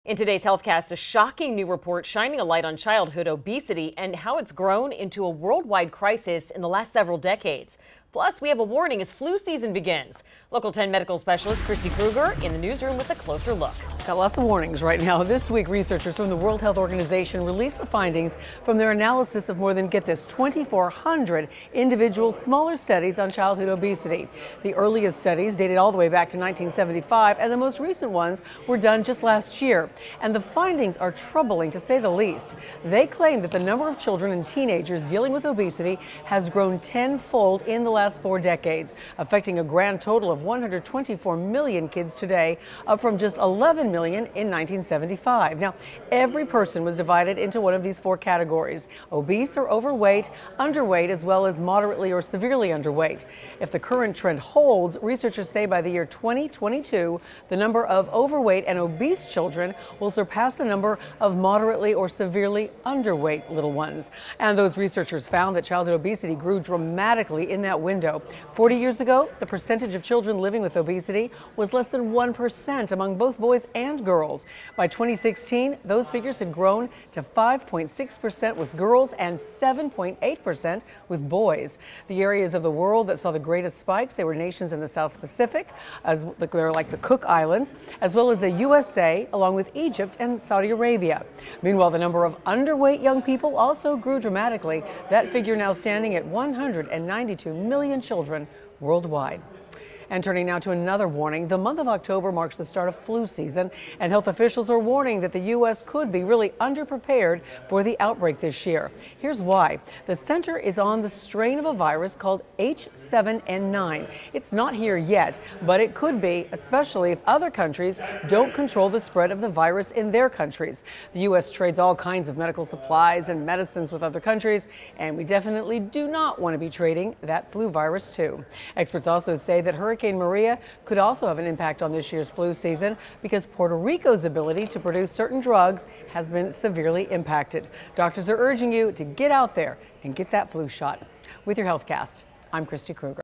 In today's HealthCast, a shocking new report shining a light on childhood obesity and how it's grown into a worldwide crisis in the last several decades. Plus, we have a warning as flu season begins. Local 10 medical specialist Christy Kruger in the newsroom with a closer look. Got lots of warnings right now. This week, researchers from the World Health Organization released the findings from their analysis of more than, get this, 2,400 individual smaller studies on childhood obesity. The earliest studies dated all the way back to 1975, and the most recent ones were done just last year. And the findings are troubling, to say the least. They claim that the number of children and teenagers dealing with obesity has grown tenfold in the last 4 decades, affecting a grand total of 124 million kids today, up from just 11 million in 1975. Now, every person was divided into one of these 4 categories: obese or overweight, underweight, as well as moderately or severely underweight. If the current trend holds, researchers say by the year 2022, the number of overweight and obese children will surpass the number of moderately or severely underweight little ones. And those researchers found that childhood obesity grew dramatically in that window. 40 years ago, the percentage of children living with obesity was less than 1% among both boys and girls. By 2016, those figures had grown to 5.6% with girls and 7.8% with boys. The areas of the world that saw the greatest spikes, they were nations in the South Pacific, as they're like the Cook Islands, as well as the USA, along with Egypt and Saudi Arabia. Meanwhile, the number of underweight young people also grew dramatically. That figure now standing at 192 million children worldwide. And turning now to another warning, the month of October marks the start of flu season, and health officials are warning that the U.S. could be really underprepared for the outbreak this year. Here's why. The center is on the strain of a virus called H7N9. It's not here yet, but it could be, especially if other countries don't control the spread of the virus in their countries. The U.S. trades all kinds of medical supplies and medicines with other countries, and we definitely do not want to be trading that flu virus too. Experts also say that Hurricane Maria could also have an impact on this year's flu season because Puerto Rico's ability to produce certain drugs has been severely impacted. Doctors are urging you to get out there and get that flu shot. With your HealthCast, I'm Christy Kruger.